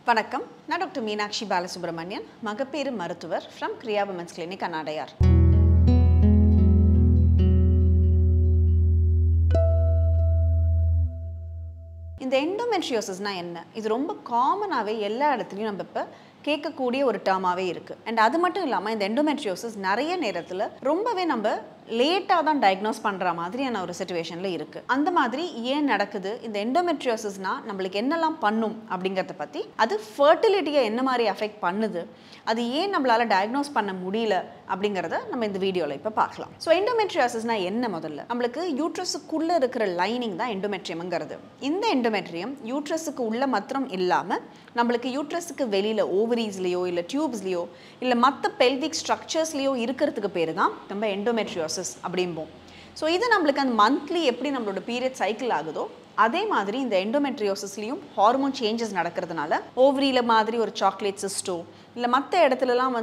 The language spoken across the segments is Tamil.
வணக்கம், நான் டாக்டர் மீனாட்சி பாலசுப்ரமணியன், மகப்பேறு மருத்துவர் ஃப்ரம் கிரியா விமென்ஸ் கிளினிக் அண்ணாடையார். இந்த எண்டோமெட்ரியோசிஸ்னா என்ன? இது ரொம்ப காமனாகவே எல்லா இடத்துலையும் நம்ம இப்போ கேட்கக்கூடிய ஒரு டேர்மாகவே இருக்குது. அண்ட் அது மட்டும் இல்லாமல் இந்த எண்டோமெட்ரியோசிஸ் நிறைய நேரத்தில் ரொம்பவே நம்ம லேட்டாக தான் டயக்னோஸ் பண்ணுற மாதிரியான ஒரு சிச்சுவேஷனில் இருக்குது. அந்த மாதிரி ஏன் நடக்குது, இந்த எண்டோமெட்ரியோசிஸ்னால் நம்மளுக்கு என்னெல்லாம் பண்ணும் அப்படிங்கிறத பற்றி, அது ஃபர்டிலிட்டியை என்ன மாதிரி அஃபெக்ட் பண்ணுது, அது ஏன் நம்மளால் டயக்னோஸ் பண்ண முடியல அப்படிங்கிறத நம்ம இந்த வீடியோவில் இப்போ பார்க்கலாம். ஸோ எண்டோமெட்ரியோசிஸ்னால் என்ன? முதல்ல நம்மளுக்கு யூட்ரஸுக்குள்ளே இருக்கிற லைனிங் தான் எண்டோமெட்ரியம்ங்கிறது. இந்த எண்டோமெட்ரியம் யூட்ரஸுக்கு உள்ள மாத்திரம் இல்லாமல் நம்மளுக்கு யூட்ரஸுக்கு வெளியில் ஓவரீஸ்லேயோ இல்லை டியூப்ஸ்லேயோ இல்லை மற்ற பெல்விக் ஸ்ட்ரக்சர்ஸ்லேயோ இருக்கிறதுக்கு பேர் தான் நம்ம எண்டோமெட்ரியோசிஸ் அப்படிம்போம். ஸோ இது நம்மளுக்கு அந்த மந்த்லி எப்படி நம்மளோட பீரியட் சைக்கிள் ஆகுதோ அதே மாதிரி இந்த எண்டோமெட்ரியோசிஸ்லேயும் ஹார்மோன் சேஞ்சஸ் நடக்கிறதுனால ஓவரியில் மாதிரி ஒரு சாக்லேட் சிஸ்டோ இல்லை மற்ற இடத்துலலாம்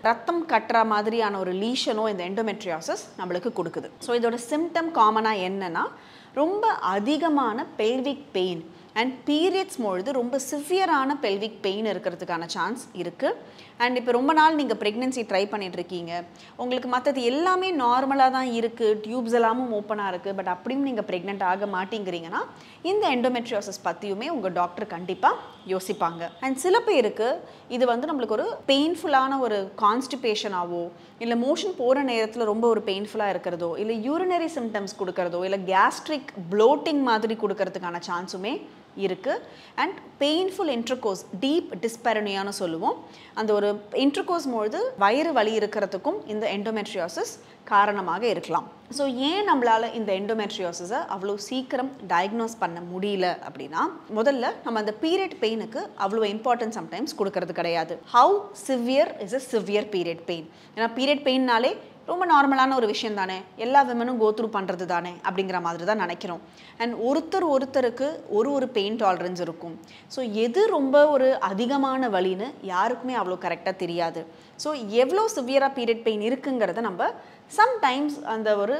ரத்தம் கட்டுற மாதிரியான ஒரு லீஷனோ இந்த எண்டோமெட்ரியோசிஸ் நம்மளுக்கு கொடுக்குது. ஸோ இதோட சிம்டம் காமனாக என்னென்னா ரொம்ப அதிகமான பெல்விக் பெயின் அண்ட் பீரியட்ஸ் பொழுது ரொம்ப சிவியரான பெல்விக் பெயின் இருக்கிறதுக்கான சான்ஸ் இருக்குது. அண்ட் இப்போ ரொம்ப நாள் நீங்கள் ப்ரெக்னென்சி ட்ரை பண்ணிகிட்ருக்கீங்க, உங்களுக்கு மற்றது எல்லாமே நார்மலாக தான் இருக்குது, டியூப்ஸ் எல்லாமும் ஓப்பனாக இருக்குது, பட் அப்படியும் நீங்கள் ப்ரெக்னென்ட் ஆக மாட்டேங்கிறீங்கன்னா இந்த எண்டோமெட்ரியோசிஸ் பற்றியுமே உங்கள் டாக்டர் கண்டிப்பாக யோசிப்பாங்க. அண்ட் சில பேருக்கு இது நம்மளுக்கு ஒரு பெயின்ஃபுல்லான ஒரு கான்ஸ்டிபேஷனாவோ இல்லை மோஷன் போகிற நேரத்தில் ரொம்ப ஒரு பெயின்ஃபுல்லாக இருக்கிறதோ இல்லை யூரினரி சிம்டம்ஸ் கொடுக்கறதோ இல்லை கேஸ்ட்ரிக் ப்ளோட்டிங் மாதிரி கொடுக்கறதுக்கான சான்ஸுமே இருக்குது. அண்ட் பெயின்ஃபுல் இன்டர்கோர்ஸ், டீப் டிஸ்பெரனியான்னு சொல்லுவோம், அந்த ஒரு இன்டர்கோர்ஸ் பொழுது வயிறு வலி இருக்கிறதுக்கும் இந்த எண்டோமெட்ரியோசிஸ் காரணமாக இருக்கலாம். ஸோ ஏன் நம்மளால் இந்த எண்டோமெட்ரியோசிஸை அவ்வளோ சீக்கிரம் டயக்னோஸ் பண்ண முடியல அப்படின்னா, முதல்ல நம்ம அந்த பீரியட் பெயினுக்கு அவ்வளோ இம்பார்ட்டன்ஸ் சம்டைம்ஸ் கொடுக்கறது கிடையாது. How severe is a severe period pain? ஏன்னா பீரியட் பெயின்னாலே ரொம்ப நார்மலான ஒரு விஷயம் தானே, எல்லா விமனும் கோத்ரூ பண்ணுறது தானே அப்படிங்கிற மாதிரி தான் நினைக்கிறோம். அண்ட் ஒருத்தருக்கு ஒரு பெயின் டாலரன்ஸ் இருக்கும். ஸோ எது ரொம்ப ஒரு அதிகமான வலின்னு யாருக்குமே அவ்வளோ கரெக்டாக தெரியாது. ஸோ எவ்வளோ சிவியராக பீரியட் பெயின் இருக்குங்கிறத நம்ம சம்டைம்ஸ் அந்த ஒரு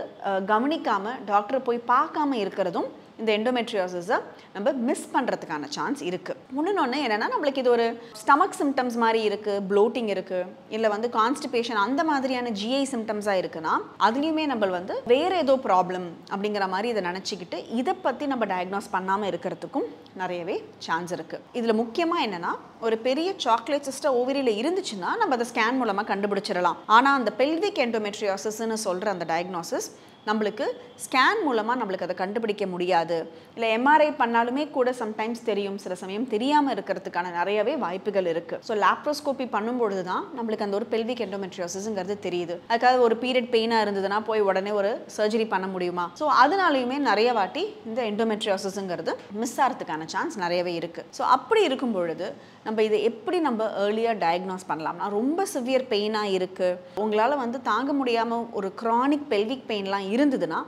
கவனிக்காமல் டாக்டரை போய் பார்க்காம இருக்கிறதும் இந்த எண்டோமெட்ரியோசிஸை நம்ம மிஸ் பண்ணுறதுக்கான சான்ஸ் இருக்குது. இன்னொன்று என்னென்னா, நம்மளுக்கு இது ஒரு ஸ்டமக் சிம்டம்ஸ் மாதிரி இருக்குது, ப்ளோட்டிங் இருக்குது, இல்லை கான்ஸ்டிபேஷன் அந்த மாதிரியான ஜிஐ சிம்டம்ஸாக இருக்குன்னா அதுலேயுமே நம்ம வேறு ஏதோ ப்ராப்ளம் அப்படிங்கிற மாதிரி இதை நினச்சிக்கிட்டு இதை பற்றி நம்ம டயக்னோஸ் பண்ணாமல் இருக்கிறதுக்கும் நிறையவே சான்ஸ் இருக்குது. இதில் முக்கியமாக என்னென்னா, ஒரு பெரிய சாக்லேட் சிஸ்டர் ஓவரியில் இருந்துச்சுன்னா நம்ம அதை ஸ்கேன் மூலமாக கண்டுபிடிச்சிடலாம். ஆனால் அந்த பெல்விக் எண்டோமெட்ரியோசிஸ்ன்னு சொல்கிற அந்த டயக்னோசிஸ் நம்மளுக்கு ஸ்கேன் மூலமாக நம்மளுக்கு அதை கண்டுபிடிக்க முடியாது. இல்லை எம்ஆர்ஐ பண்ணாலுமே கூட சம்டைம்ஸ் தெரியும், சில சமயம் தெரியாமல் இருக்கிறதுக்கான நிறையவே வாய்ப்புகள் இருக்குது. ஸோ லாப்ரோஸ்கோபி பண்ணும்பொழுது தான் நம்மளுக்கு அந்த ஒரு பெல்விக் எண்டோமெட்ரியோசிஸ்ங்கிறது தெரியுது. அதுக்காக ஒரு பீரியட் பெயினாக இருந்ததுன்னா போய் உடனே ஒரு சர்ஜரி பண்ண முடியுமா? ஸோ அதனாலையுமே நிறைய வாட்டி இந்த எண்டோமெட்ரியோசிஸ்ங்கிறது மிஸ் ஆகிறதுக்கான சான்ஸ் நிறையவே இருக்குது. ஸோ அப்படி இருக்கும் பொழுது நம்ம இதை எப்படி நம்ம ஏர்லியாக டயக்னோஸ் பண்ணலாம்னா, ரொம்ப சிவியர் பெயினாக இருக்குது, உங்களால் தாங்க முடியாமல் ஒரு க்ரானிக் பெல்விக் பெயின்லாம் இருந்ததுன்னா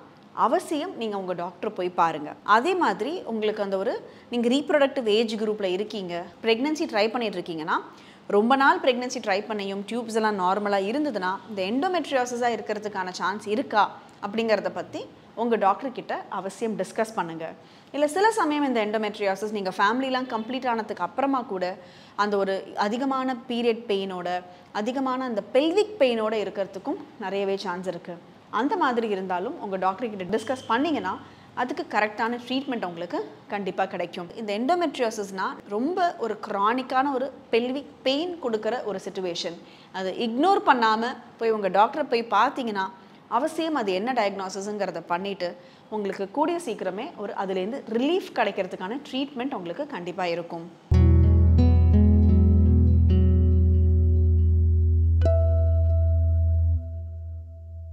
அவசியம் நீங்கள் உங்கள் டாக்டரை போய் பாருங்கள். அதே மாதிரி உங்களுக்கு அந்த ஒரு நீங்கள் ரீப்ரொடக்டிவ் ஏஜ் குரூப்பில் இருக்கீங்க, ப்ரெக்னென்சி ட்ரை பண்ணிட்டு இருக்கீங்கன்னா, ரொம்ப நாள் ப்ரெக்னென்சி ட்ரை பண்ணியும் டியூப்ஸ் எல்லாம் நார்மலாக இருந்ததுன்னா இந்த எண்டோமெட்ரியோசிஸாக இருக்கிறதுக்கான சான்ஸ் இருக்கா அப்படிங்கிறத பற்றி உங்கள் டாக்டர்கிட்ட அவசியம் டிஸ்கஸ் பண்ணுங்கள். இல்லை சில சமயம் இந்த எண்டோமெட்ரியோசிஸ் நீங்கள் ஃபேமிலிலாம் கம்ப்ளீட் ஆனதுக்கு அப்புறமா கூட அந்த ஒரு அதிகமான பீரியட் பெயினோட அதிகமான அந்த பெல்விக் பெயினோட இருக்கிறதுக்கும் நிறையவே சான்ஸ் இருக்குது. அந்த மாதிரி இருந்தாலும் உங்கள் டாக்டர்கிட்ட டிஸ்கஸ் பண்ணிங்கன்னா அதுக்கு கரெக்டான ட்ரீட்மெண்ட் உங்களுக்கு கண்டிப்பாக கிடைக்கும். இந்த எண்டோமெட்ரியோசிஸ்னால் ரொம்ப ஒரு க்ரானிக்கான ஒரு பெல்விக் பெயின் கொடுக்குற ஒரு சிச்சுவேஷன். அதை இக்னோர் பண்ணாமல் போய் உங்கள் டாக்டரை போய் பார்த்தீங்கன்னா அவசியம் அது என்ன டயக்னோசிஸுங்கிறத பண்ணிவிட்டு உங்களுக்கு கூடிய சீக்கிரமே அதுலேருந்து ரிலீஃப் கிடைக்கிறதுக்கான ட்ரீட்மெண்ட் உங்களுக்கு கண்டிப்பாக இருக்கும்.